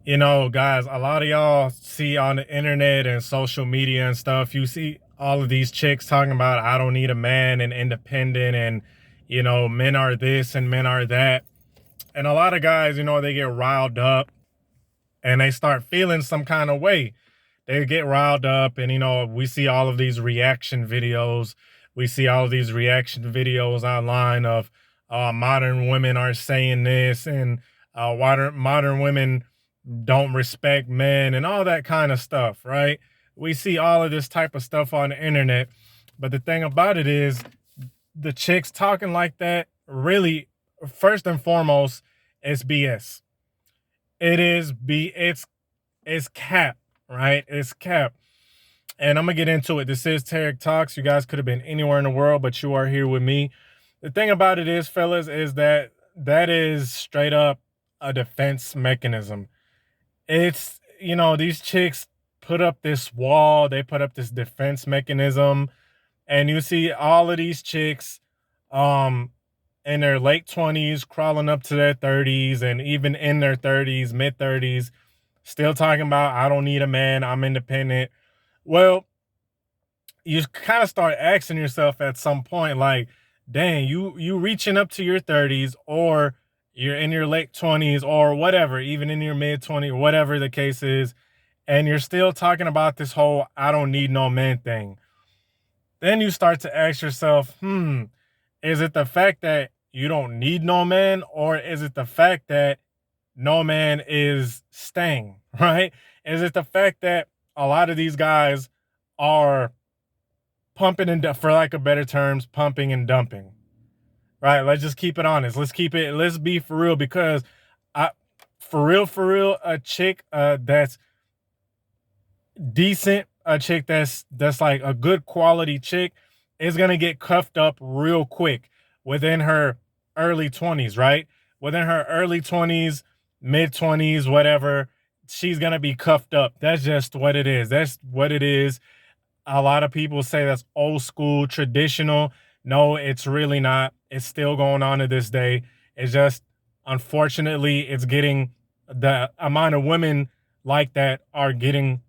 Guys, a lot of y'all see on the internet and social media and stuff, you see all of these chicks talking about, I don't need a man and independent and, men are this and men are that. And a lot of guys, they get riled up and they start feeling some kind of way. They get riled up and, we see all of these reaction videos. We see all of these reaction videos online of modern women are saying this and modern women don't respect men and all that kind of stuff, right? We see all of this type of stuff on the internet. But the thing about it is the chicks talking like that really, first and foremost, is BS. It's cap, right? It's cap. And I'm gonna get into it. This is Tarik Talks. You guys could have been anywhere in the world, but you are here with me. The thing about it is, fellas, is that is straight up a defense mechanism. It's, these chicks put up this wall, they put up this defense mechanism, and you see all of these chicks in their late 20s crawling up to their 30s, and even in their 30s, mid 30s, still talking about, I don't need a man, I'm independent. Well, you kind of start asking yourself at some point, like, dang, you reaching up to your 30s, or you're in your late 20s, or whatever, even in your mid 20s, whatever the case is, and you're still talking about this whole I don't need no man thing. Then you start to ask yourself, is it the fact that you don't need no man, or is it the fact that no man is staying, right? Is it the fact that a lot of these guys are pumping and, for lack of better terms, pumping and dumping, right? Let's just keep it honest. Let's be for real, because for real, a chick that's decent, a chick that's like a good quality chick, is gonna get cuffed up real quick within her early 20s, right? Within her early 20s, mid 20s, whatever, she's gonna be cuffed up. That's just what it is. That's what it is. A lot of people say that's old school, traditional. No, it's really not. It's still going on to this day. It's just, unfortunately, it's getting, the amount of women like that are getting,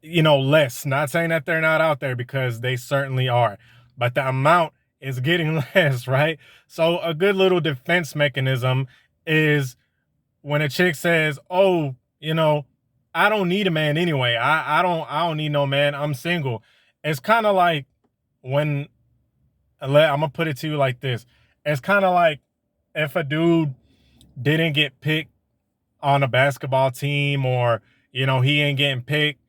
less. Not saying that they're not out there, because they certainly are, but the amount is getting less, right? So a good little defense mechanism is when a chick says, oh, I don't need a man anyway. I don't need no man. I'm single. It's kind of like when, I'm gonna put it to you like this. It's kind of like if a dude didn't get picked on a basketball team, or, he ain't getting picked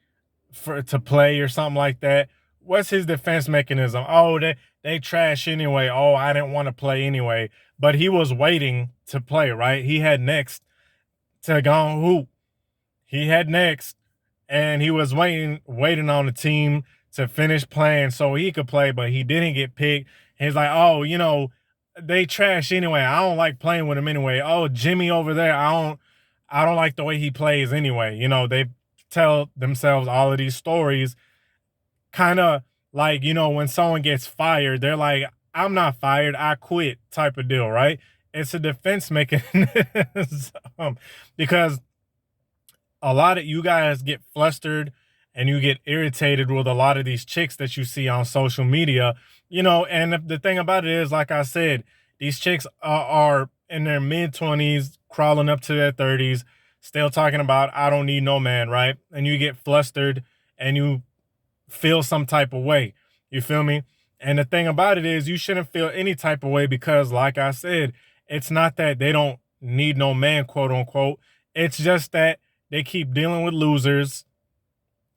to play or something like that. What's his defense mechanism? Oh, they trash anyway. Oh, I didn't want to play anyway. But he was waiting to play, right? He had next to go on hoop. He had next, and he was waiting on the team to finish playing so he could play, but he didn't get picked. He's like, oh, they trash anyway. I don't like playing with him anyway. Oh, Jimmy over there, I don't like the way he plays anyway. They tell themselves all of these stories, kind of like, when someone gets fired, they're like, I'm not fired, I quit, type of deal, right? It's a defense mechanism because a lot of you guys get flustered and you get irritated with a lot of these chicks that you see on social media, and the thing about it is, like I said, these chicks are in their mid 20s, crawling up to their 30s, still talking about, I don't need no man, right? And you get flustered and you feel some type of way. You feel me? And the thing about it is, you shouldn't feel any type of way, because like I said, it's not that they don't need no man, quote unquote. It's just that they keep dealing with losers.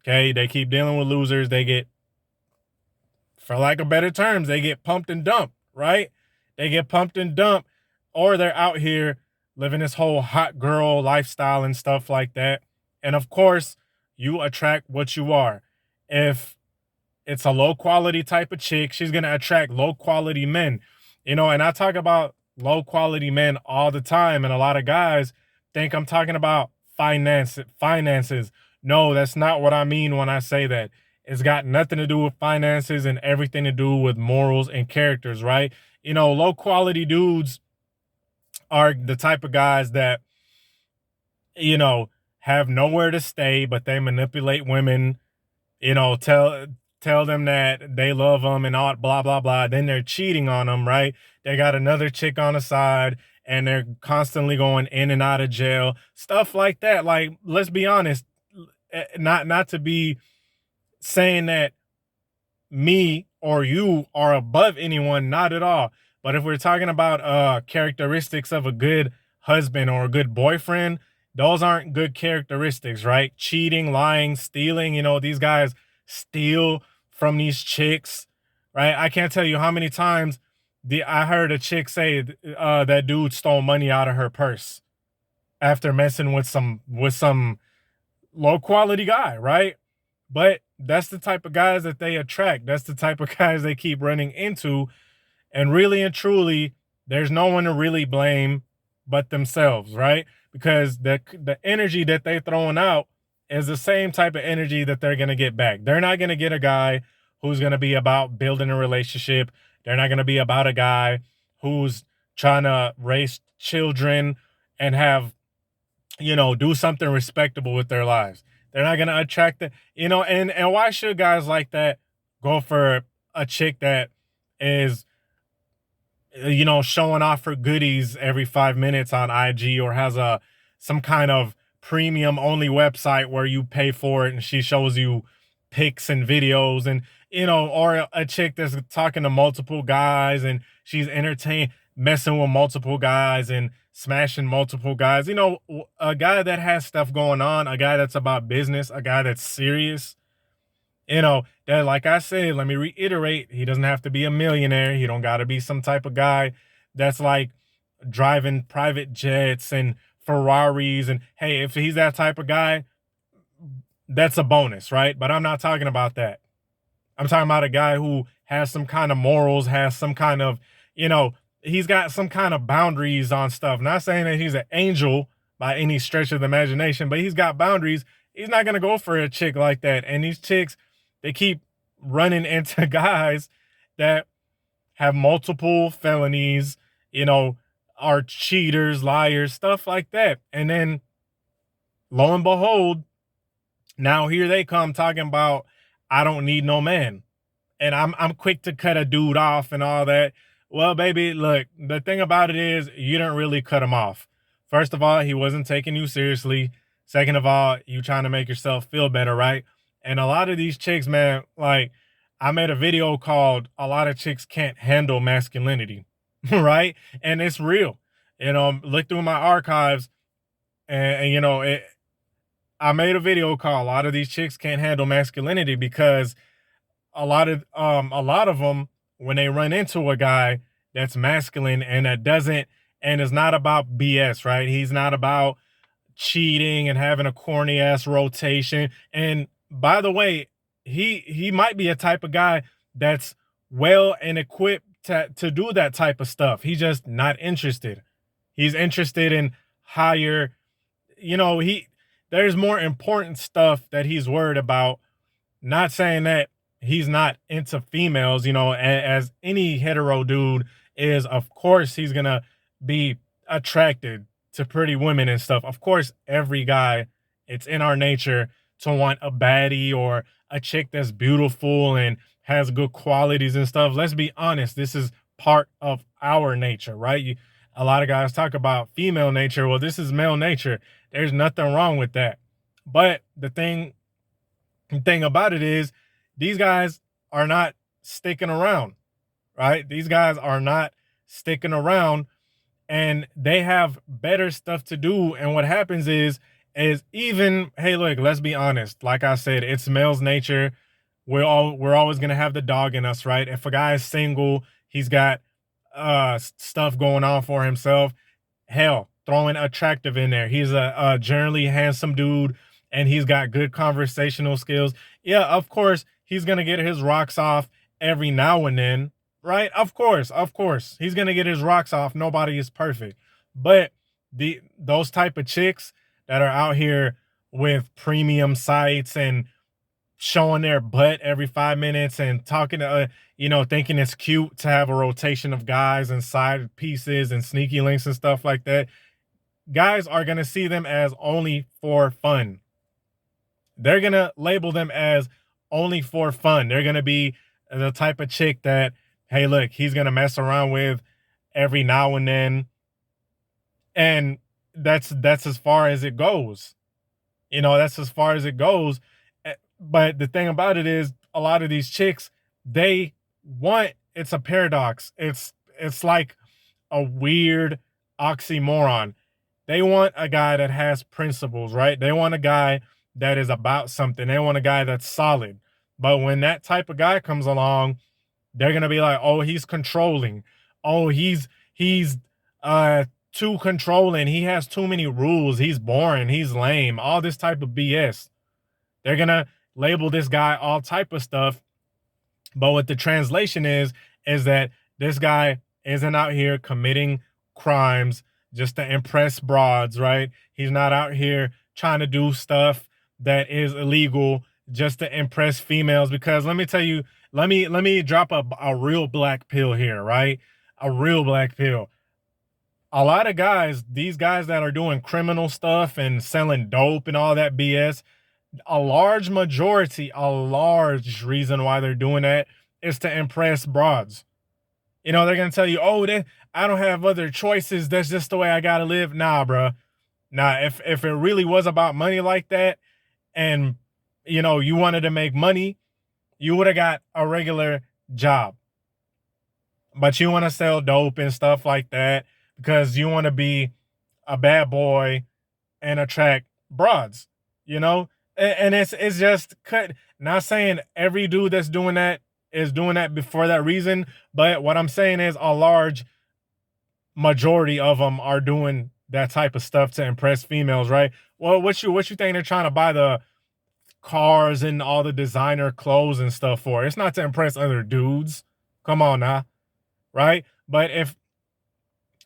Okay, they keep dealing with losers. They get, for lack of better terms, they get pumped and dumped, right? They get pumped and dumped, or they're out here living this whole hot girl lifestyle and stuff like that. And of course, you attract what you are. If it's a low quality type of chick, she's going to attract low quality men. And I talk about low quality men all the time, and a lot of guys think I'm talking about finances. No, that's not what I mean when I say that. It's got nothing to do with finances and everything to do with morals and characters, right? Low quality dudes are the type of guys that you know, have nowhere to stay, but they manipulate women, you know, tell them that they love them and all blah blah blah. Then they're cheating on them, right? They got another chick on the side and they're constantly going in and out of jail, stuff like that. Like, let's be honest, not to be saying that me or you are above anyone, not at all. But if we're talking about characteristics of a good husband or a good boyfriend, those aren't good characteristics, right? Cheating, lying, stealing, you know, these guys steal from these chicks, right? I can't tell you how many times I heard a chick say that dude stole money out of her purse after messing with some low quality guy, right? But that's the type of guys that they attract. That's the type of guys they keep running into. And really and truly, there's no one to really blame but themselves, right? Because the energy that they're throwing out is the same type of energy that they're gonna get back. They're not gonna get a guy who's gonna be about building a relationship. They're not gonna be about a guy who's trying to raise children and have, you know, do something respectable with their lives. They're not gonna attract the, you know, and why should guys like that go for a chick that is, you know, showing off her goodies every 5 minutes on IG, or has a some kind of premium only website where you pay for it and she shows you pics and videos, and you know, or a chick that's talking to multiple guys and she's entertained messing with multiple guys and smashing multiple guys. You know, a guy that has stuff going on, a guy that's about business, a guy that's serious, you know, that, like I said, let me reiterate, he doesn't have to be a millionaire. He don't got to be some type of guy that's like driving private jets and Ferraris. And hey, if he's that type of guy, that's a bonus, right? But I'm not talking about that. I'm talking about a guy who has some kind of morals, has some kind of, you know, he's got some kind of boundaries on stuff. Not saying that he's an angel by any stretch of the imagination, but he's got boundaries. He's not going to go for a chick like that. And these chicks, they keep running into guys that have multiple felonies, you know, are cheaters, liars, stuff like that. And then lo and behold, now here they come talking about, I don't need no man. And I'm quick to cut a dude off and all that. Well, baby, look, the thing about it is you didn't really cut him off. First of all, he wasn't taking you seriously. Second of all, you trying to make yourself feel better, right? And a lot of these chicks, man, like, I made a video called "A Lot of Chicks Can't Handle Masculinity," right? And it's real. You know, look through my archives, and you know, I made a video called "A Lot of These Chicks Can't Handle Masculinity" because a lot of them, when they run into a guy that's masculine and that doesn't, and is not about BS, right? He's not about cheating and having a corny ass rotation. And by the way, he might be a type of guy that's well and equipped to do that type of stuff. He's just not interested. He's interested in higher, you know, there's more important stuff that he's worried about. Not saying that he's not into females, you know, as any hetero dude is. Of course, he's gonna be attracted to pretty women and stuff. Of course, every guy, it's in our nature to want a baddie or a chick that's beautiful and has good qualities and stuff. Let's be honest, this is part of our nature, right? A lot of guys talk about female nature. Well, this is male nature. There's nothing wrong with that. But the thing about it is, these guys are not sticking around, right? These guys are not sticking around, and they have better stuff to do. And what happens is even, hey, look, let's be honest. Like I said, it's male's nature. We're always gonna have the dog in us, right? If a guy is single, he's got stuff going on for himself. Hell, throwing attractive in there. He's a generally handsome dude and he's got good conversational skills. Yeah, of course, he's going to get his rocks off every now and then, right? Of course. He's going to get his rocks off. Nobody is perfect. But those type of chicks that are out here with premium sites and showing their butt every 5 minutes and talking to, you know, thinking it's cute to have a rotation of guys and side pieces and sneaky links and stuff like that. guys are going to see them as only for fun. They're going to label them as only for fun. They're going to be the type of chick that, hey, look, he's going to mess around with every now and then. And that's as far as it goes. That's as far as it goes. But the thing about it is, a lot of these chicks, they want, it's a paradox. It's like a weird oxymoron. They want a guy that has principles, right? They want a guy that is about something. They want a guy that's solid. But when that type of guy comes along, they're gonna be like, oh, he's controlling. Oh, he's too controlling. He has too many rules. He's boring. He's lame. All this type of BS. They're gonna label this guy all type of stuff. But what the translation is that this guy isn't out here committing crimes just to impress broads, right? He's not out here trying to do stuff that is illegal just to impress females. Because let me tell you, let me drop a real black pill here, right? A real black pill. A lot of guys, these guys that are doing criminal stuff and selling dope and all that BS, a large reason why they're doing that is to impress broads. They're going to tell you, oh, I don't have other choices. That's just the way I got to live. Nah, bro. Nah, if it really was about money like that, and, you wanted to make money, you would have got a regular job. But you want to sell dope and stuff like that because you want to be a bad boy and attract broads, And it's just cut. Not saying every dude that's doing that is doing that for that reason, but what I'm saying is a large majority of them are doing that type of stuff to impress females, right? Well, what you think they're trying to buy the cars and all the designer clothes and stuff for? It's not to impress other dudes. Come on now, right? But if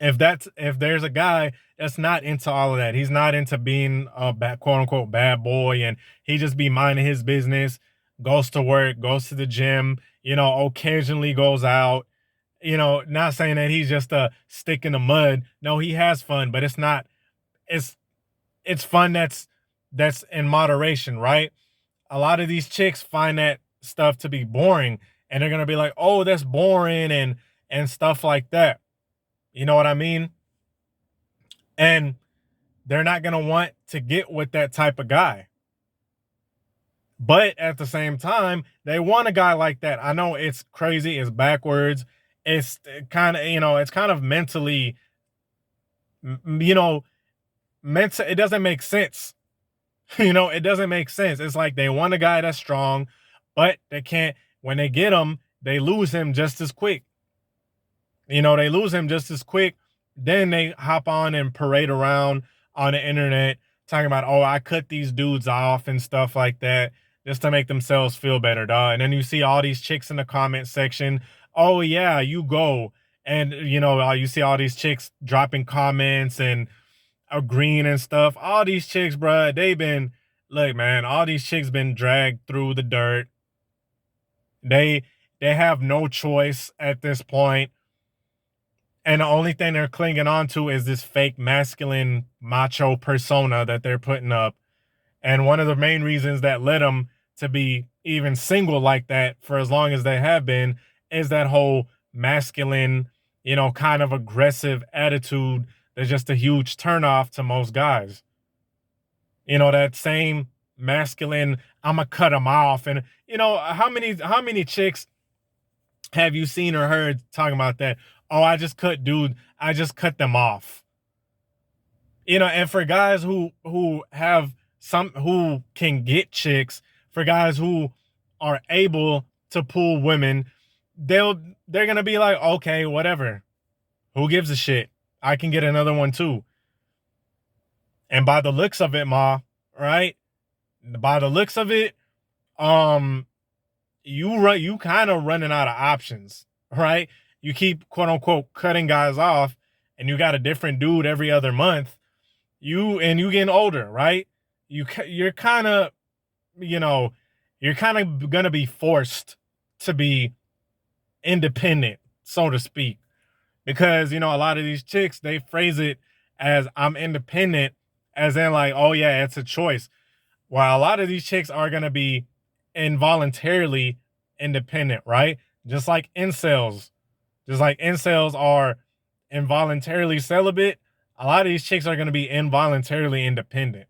there's a guy that's not into all of that, he's not into being a quote unquote bad boy, and he just be minding his business, goes to work, goes to the gym, occasionally goes out, not saying that he's just a stick in the mud. No, he has fun, but it's not, it's fun that's in moderation, right? A lot of these chicks find that stuff to be boring, and they're going to be like, oh, that's boring and stuff like that. You know what I mean? And they're not going to want to get with that type of guy. But at the same time, they want a guy like that. I know it's crazy. It's backwards. It's kind of, it's kind of mentally, mental. It doesn't make sense. It doesn't make sense. It's like they want a guy that's strong, but they can't, when they get him, they lose him just as quick. They lose him just as quick. Then they hop on and parade around on the internet talking about, oh, I cut these dudes off and stuff like that just to make themselves feel better, dog. And then you see all these chicks in the comment section. Oh, yeah, you go. And, you see all these chicks dropping comments and agreeing and stuff. All these chicks, bruh, look, man, all these chicks been dragged through the dirt. They have no choice at this point. And the only thing they're clinging on to is this fake masculine macho persona that they're putting up. And one of the main reasons that led them to be even single like that for as long as they have been is that whole masculine, kind of aggressive attitude that's just a huge turnoff to most guys. That same masculine, I'ma cut them off. And, how many chicks have you seen or heard talking about that? Oh, I just cut them off. And for guys who can get chicks, for guys who are able to pull women, they're going to be like, okay, whatever. Who gives a shit? I can get another one too. And by the looks of it, Ma, right? By the looks of it, you kind of running out of options, right? You keep quote unquote cutting guys off, and you got a different dude every other month. You getting older, right? You're kind of, gonna be forced to be independent, so to speak, because a lot of these chicks, they phrase it as I'm independent, as in like, oh yeah, it's a choice. While a lot of these chicks are gonna be involuntarily independent, right? Just like incels, just like incels are involuntarily celibate, a lot of these chicks are gonna be involuntarily independent.